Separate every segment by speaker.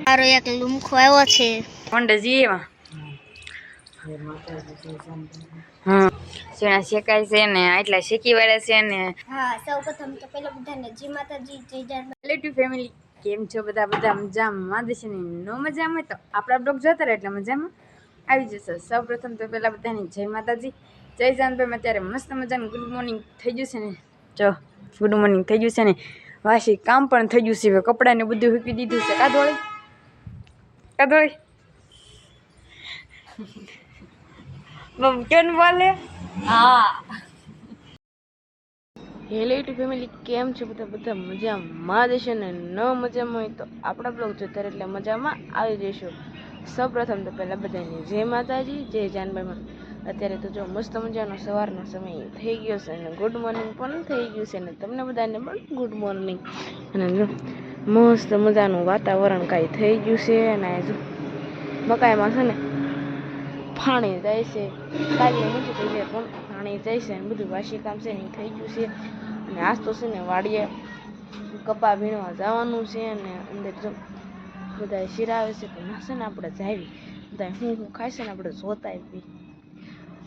Speaker 1: મારો એક લુમખો આવ્યો છે
Speaker 2: મંડજી એવા હા સેણા શેકાય છે ને આટલા શેકી વાળા છે ને
Speaker 1: હા સૌપ્રથમ તો પેલા બધાને જી માતાજી જય જાન
Speaker 2: રિલેટિવ ફેમિલી કેમ છો બધા મજામાં દેશે ને નો મજામાં હોય તો આપણા બ્લોગ જોતા રહે એટલે મજામાં આવી જશે સૌપ્રથમ તો પેલા બધાની જય માતાજી જય જાનભાઈ અત્યારે મસ્ત મજાનું ગુડ મોર્નિંગ થઈ ગયું છે ને જો ગુડ મોર્નિંગ થઈ ગયું છે ને વાસી કામ પણ થઈ ગયું છે હવે કપડાને બધું મૂકી દીધું છે કાદોળી બમ કેમ બોલે હા હેલો યુટ્યુબ ફેમિલી કેમ છે બધા મજામાં દેશે ને ન મજામાં હોય તો આપણા બ્લોગ જોતા રહે એટલે મજામાં આવી જઈશું સૌપ્રથમ તો પહેલાં બધાની જય માતાજી જય જાનભાઈમાં અત્યારે તો જો મસ્ત મજાનો સવારનો સમય થઈ ગયો છે અને ગુડ મોર્નિંગ પણ થઈ ગયું છે ને તમને બધાને પણ ગુડ મોર્નિંગ અને જો મસ્ત મજાનું વાતાવરણ કાંઈ થઈ ગયું છે અને જો મકાઈમાં છે ને પાણી જાય છે કાલે મૂકી થઈ જાય પણ પાણી જાય છે અને બધું વાસી કામ છે ને થઈ ગયું છે અને આજ તો છે ને વાડીએ કપા વીણવા જવાનું છે અને અંદર જો બધા શીરા આવે છે તો છે ને આપણે જાવી બધા હું ખાય છે ને આપણે જોતા આવી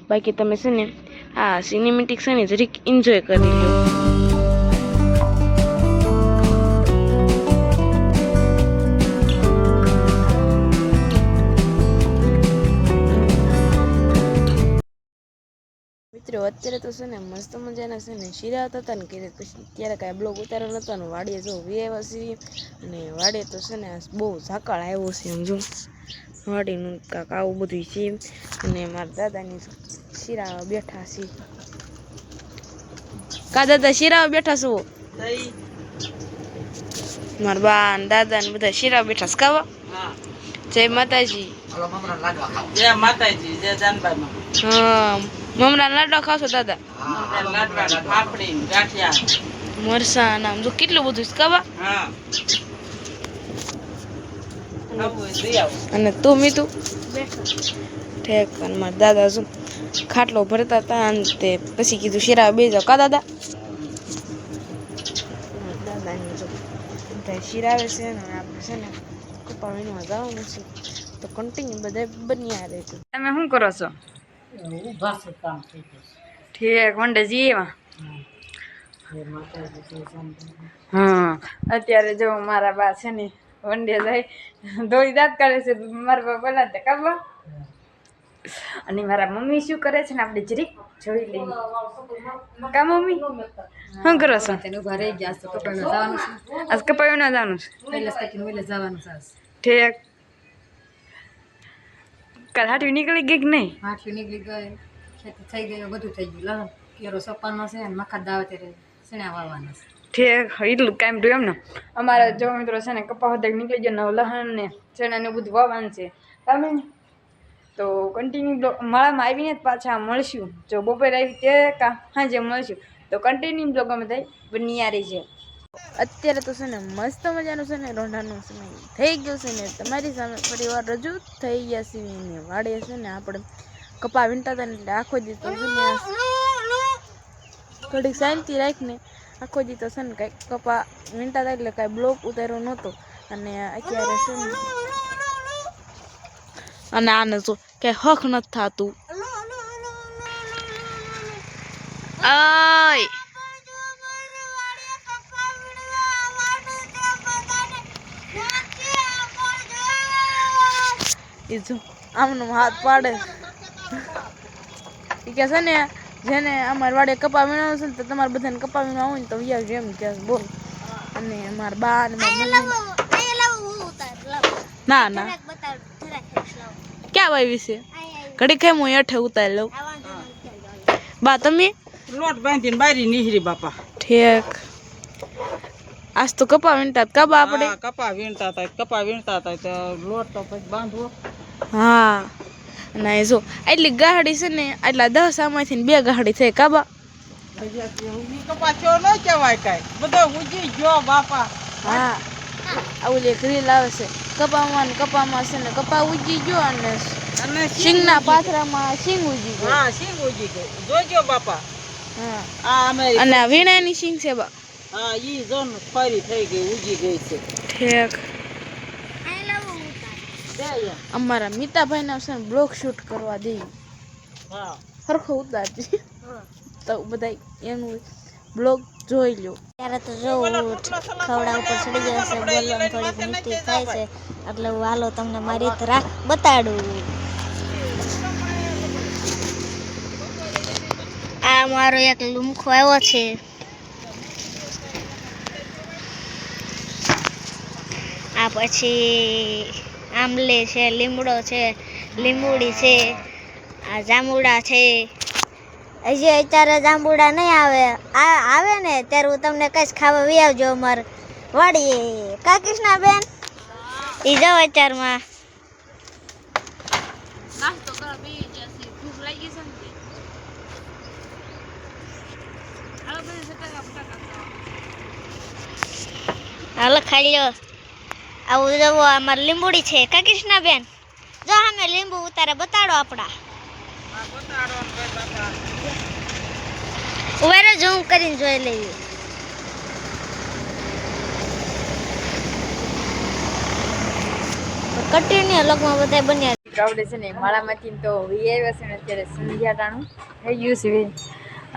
Speaker 2: બાકી તમે છે ને આ સિનેમેટિક છે ને જરીક એન્જોય કરી લો મિત્રો અત્યારે તો છે ને મસ્ત મજાના છે ને શીરા હતા ને કે પછી ત્યારે કાંઈ બ્લોગ ઉતાર્યો નહોતો ને વાડીએ જો વ્યવા સીવી અને વાડીએ તો છે ને બહુ ઝાકળ આવ્યો છે એમ જો વાડીનું કાંક આવું બધું છે અને મારા દાદાની શીરા બેઠા છે કા દાદા શીરા બેઠા છો મારા બા ને દાદા ને બધા શીરા બેઠા છે કાવા જય માતાજી
Speaker 3: જય માતાજી જય જાનભાઈ
Speaker 2: હા મમરા લાડવા ખાશો દાદા મરસા નામ જો કેટલું બધું છે કાવા અને તું મીતું ઠેક અને મારા દાદા શું ખાટલો ભરતા હતા અને તે પછી કીધું શીરા બે જાવ કા દાદા દાદાની જો બધા શીરાવે છે ને આપણે છે ને કપા વીણવા જવાનું છે તો કન્ટિન્યુ બધા બન્યા રહે છે તમે શું કરો છો ઠીક વંડેજી એવા હા અત્યારે જો મારા બા છે ને વંડે જાય દોડી દાંત કરે છે મારા બા બોલાતા કાબા અને મારા મમ્મી શું કરે છે ને આપણે જરીક જોઈ લઈએ કા મમ્મી શું કરો છો આજ કપાયું ના જવાનું છે ઠીક કાલ હાટવી નીકળી ગઈ કે નહીં
Speaker 4: હાટવી નીકળી ગઈ ખેતી થઈ ગઈ બધું થઈ ગયું લહન કેરો સપાનો છે અને મખા દાવતે સણ્યા વાવવાના છે
Speaker 2: ઠીક એટલું કામ રહ્યું એમ ને અમારા જો મિત્રો છે ને કપા હોતે નીકળી ગયો નવ લહણ ને ચણા ને બધું વાવવાનું છે તમે તો કન્ટિન્યુ માળામાં આવીને જ પાછા મળશું જો બપોરે આવી તે કા સાંજે મળશું તો કન્ટિન્યુ બ્લોગ અમે થાય બનિયારી છે અત્યારે તો છે ને મસ્ત મજાનું છે ને રોંઢાનું સમય થઈ ગયું છે ને તમારી સામે પરિવાર રજૂ થઈ ગયા છે ને વાડે છે ને આપણે કપા વીણતા હતા ને એટલે આખો દી તો થોડીક શાંતિ રાખીને આખો દી તો છે ને કાંઈક કપા વીણતા હતા એટલે કાંઈ બ્લોગ ઉતાર્યો નહોતો અને અત્યારે છે ને અને આને જો કે હક નથી થતું આય એ જો આમનો હાથ પાડે એ કે છે ને જેને અમારે વાડે કપા વીણવાનું છે ને તો તમારે બધાને કપા વીણવા હોય ને તો વ્યાજ એમ કે બોલ અને મારા બા અને મારા મમ્મી ના ના ક્યાં વાવી છે ઘડી કેમ હું હેઠે ઉતારી લઉં બા તમે
Speaker 3: લોટ બાંધીને બારી નીહરી બાપા
Speaker 2: ઠીક આજ તો કપા વીણતા કપા આપણે
Speaker 3: કપા વીણતા હતા તો લોટ તો પછી બાંધવો
Speaker 2: હા ના જો એટલી ગાહડી છે ને એટલા 10 આમાંથી 2 ગાહડી થઈ કાબા
Speaker 3: કપા ચો ન કહેવાય કાંઈ બધો ઉજી ગયો બાપા
Speaker 2: હા આવું એક રીલ આવે છે કપામાં છે ને કપા ઉજી ગયો અને સિંગના પાથરામાં સિંગ ઉજી ગયો
Speaker 3: હા સિંગ ઉજી ગયો જોજો બાપા
Speaker 2: હા
Speaker 3: આ અમે
Speaker 2: અને આ વીણાની સિંગ છે બા
Speaker 3: હા ઈ જોન ફરી થઈ ગઈ ઉજી ગઈ છે
Speaker 2: ઠીક અમારા મિતાભાઈના છે ને બ્લોગ શૂટ કરવા દે
Speaker 3: હા
Speaker 2: સરખો ઉતારજે તો બધા એનું બ્લોગ જોઈ લો.
Speaker 1: ત્યારે તો જોવું ખવડા ઉપર ચડી ગયો છે, બોલવામાં થોડીક મિસ્ટેક થાય છે, એટલે હું હાલો તમને મારી રીત બતાડું. આ મારો એક લુમખો આવ્યો છે. આ પછી આંબલે છે, લીમડો છે, લીંબુડી છે, આ જાંબુડા છે. હજી અત્યારે જાંબુડા નહીં આવે, આવે ને ત્યારે હું તમને કઈશ ખાવા વી આવજો અમારે વાડીએ. કા કૃષ્ણાબેન ઈ જાઓ અત્યારમાં
Speaker 2: નાસ્તો કરવા બેસી જશે, ભૂખ લાગી છે ને હાલો બધા સટાકા ફટાકા
Speaker 1: હાલો ખાઈ લો. આવું જવો અમારે લીંબુડી છે. કા કૃષ્ણાબેન જો અમે લીંબુ ઉતારે બતાડો આપડા ઉવારે ઝૂમ કરીને જોઈ લઈએ. કન્ટિન્યુ લગમાં બધા બન્યા.
Speaker 5: આપણે છે ને માળામાંથી તો વી આવ્યા છે ને અત્યારે સંધ્યા ટાણું થઈ ગયું છે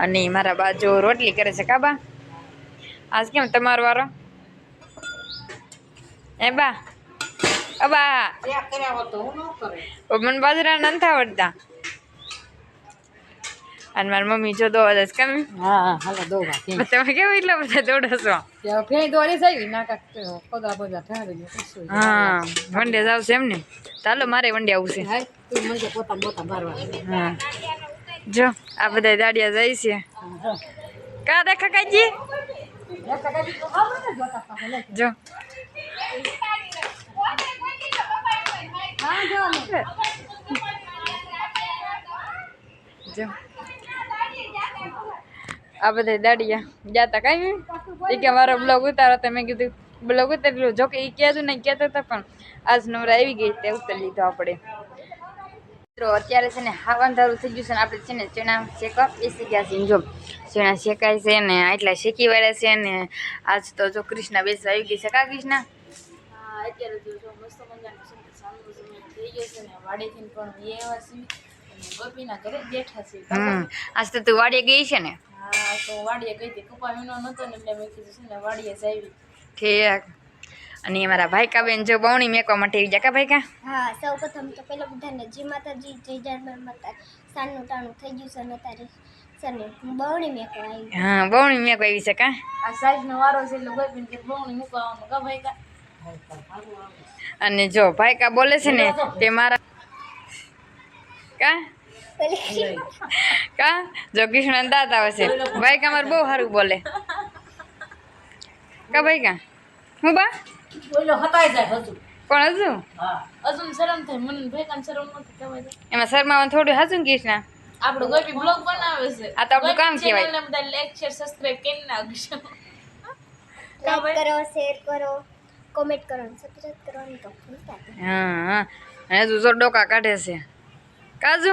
Speaker 5: અને મારા બાજુ રોટલી કરે છે. કાબા આજ કેમ તમારો વારો એ બા અબા
Speaker 3: ત્યાં કર્યા હોત તો હું ન કરે.
Speaker 5: મને બાજરા નથી આવડતા અને મારી મમ્મી જો દોવા દસ કેમ
Speaker 4: હા હાલો દો બાકી
Speaker 5: તમે કેવું એટલા બધા દોડો છો?
Speaker 4: ફેણી દોરી થઈ નાકા પગા પગા ઠારી
Speaker 5: હા વંડે જાવ છે એમ ને ચાલો મારે વંડે આવું છે.
Speaker 4: હાય તું મને પોતા પોતા મારવા
Speaker 5: હા જો આ બધા દાડિયા જાય છે. કા દેખા કાજી જો જો આ બધા દાડિયા જાતા કઈ એ કે મારો બ્લોગ ઉતારો તો મેં કીધું બ્લોગ ઉતારેલું જો કે એ કહેતું નહીં કહેતો હતા પણ આજ નવરા આવી ગઈ તે ઉતારી લીધો આપણે. મિત્રો અત્યારે છે ને હાવ અંધારું થઈ ગયું છે ને આપણે છે ને ચણા શેકવા બેસી ગયા છે. જો ચણા શેકાય છે ને આટલા શેકી વાળા છે ને આજ તો જો કૃષ્ણા બેસવા આવી ગઈ છે. કા કૃષ્ણા
Speaker 2: હા અત્યારે તો જો મસ્ત મજાનું છે સાંજનો સમય થઈ ગયો છે ને વાડીથી પણ એવા છે અને ગોપીના ઘરે બેઠા છે.
Speaker 5: આજ તો તું વાડીએ ગઈ છે ને?
Speaker 2: હા તો વાડીએ ગઈ હતી, કપા વીનો નતો ને એટલે મેં કીધું છે ને વાડીએ જ આવી.
Speaker 5: ઠીક. અને અમારા ભાઈકા બેન જો બવણી મેકવા માટે આવી ગયા. કા ભાઈકા
Speaker 1: હા સૌ પ્રથમ તો પેલા બધાને જી માતાજી જય જાનબાઈ માતા સાંજનું ટાણું થઈ ગયું છે ને તારે સને બવણી મેકવા આવી.
Speaker 5: હા બવણી મેકવા આવી છે. કા
Speaker 2: આ સાઈઝનો વારો છે એટલે ગોપીને કે બહુણી મૂકવાનું કા ભાઈ કા.
Speaker 5: અને જો ભાઈકા બોલે છે ને તે મારા કા કા જો કૃષ્ણ દાંત આવે છે. ભાઈકા મારે બહુ સારું બોલે. કા ભાઈકા હું બા
Speaker 3: ઓલો હટાઈ જાય હજુ.
Speaker 5: પણ હજુ
Speaker 3: હા
Speaker 2: અજુન શરમ થાય મને ભાઈ કાન શરમ નથી કહેવાય.
Speaker 5: એમાં શર્માવાનું થોડું હાચું કૃષ્ણ
Speaker 2: આપણો ગોપી બ્લોગ બનાવે છે.
Speaker 5: આ તો આપણું કામ કહેવાય.
Speaker 2: ચેનલને બધા લાઈક શેર સબસ્ક્રાઇબ કરી નાખજો.
Speaker 1: લાઈક કરો શેર કરો કોમેન્ટ કરો અને સબસ્ક્રાઇબ કરવાનું તો ભૂલતા નહીં.
Speaker 5: હા હા અને હજુ જો ડોકા કાઢે છે. કાજુ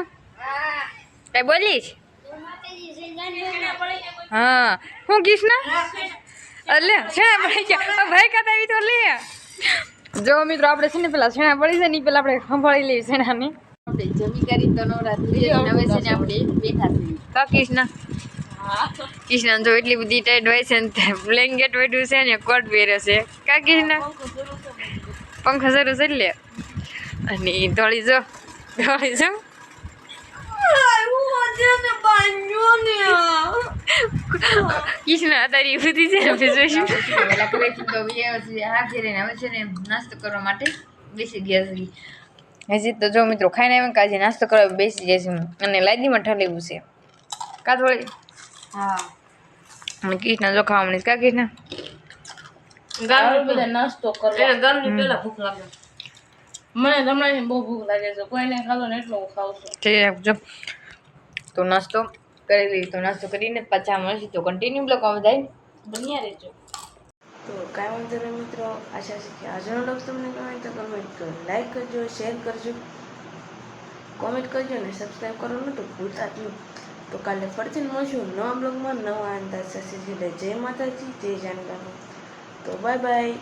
Speaker 5: કઈ બોલીશ? હા હું કૃષ્ણ લે છેણા પડી ગયા ભાઈ કાતા આવી તો લે. જો મિત્રો આપણે છે ને પેલા છેણા પડી છે ને પેલા આપણે સંભાળી લઈએ છેણાની. આપણે જમી કરી તો નવરાત્રી હવે છે ને આપણે બેઠા છીએ. કા કૃષ્ણ કૃષ્ણ જો એટલી બધી ટાઈટ હોય છે ને બ્લેન્કેટ વેઠું છે ને કોટ પહેરે છે. કા કૃષ્ણ પંખો શરૂ છે લે અને ધોળી જો કૃષ્ણ તારી ઉભી છે ને જોઈશું પેલા કરેથી તો હા ઘેરે હવે છે ને નાસ્તો કરવા માટે બેસી ગયા છે. હજી તો જો મિત્રો ખાઈને આવે કાજે નાસ્તો કરવા બેસી જાય છે અને લાદીમાં ઠલેવું છે. કા થોડી હા અને કૃષ્ણ જો ખાવા મળીશ. કા કૃષ્ણ
Speaker 2: ગામમાં બધા નાસ્તો કરો. ગામની પેલા ભૂખ લાગે. મને હમણાં બહુ ભૂખ લાગે છે. કોઈને ખાધો ને એટલો હું ખાઉં છું.
Speaker 5: ઠીક જો તો નાસ્તો કરી લઈએ. તો નાસ્તો કરીને પાછા મળીશું તો કન્ટિન્યુ બ્લોગમાં જાય
Speaker 2: બન્યા રહેજો. તો કાંઈ વાંધો નહીં મિત્રો, આશા છે કે આજનો બ્લોગ તમને ગમે તો કમેન્ટ કરો, લાઈક કરજો, શેર કરજો, કોમેન્ટ કરજો ને સબસ્ક્રાઈબ કરવાનું તો ભૂલતા જ નહીં. તો કાલે ફરીથી મળશું નવા બ્લોગમાં નવા અંદાજ સાથે. જય માતાજી જય જાનબાઈ. તો બાય બાય.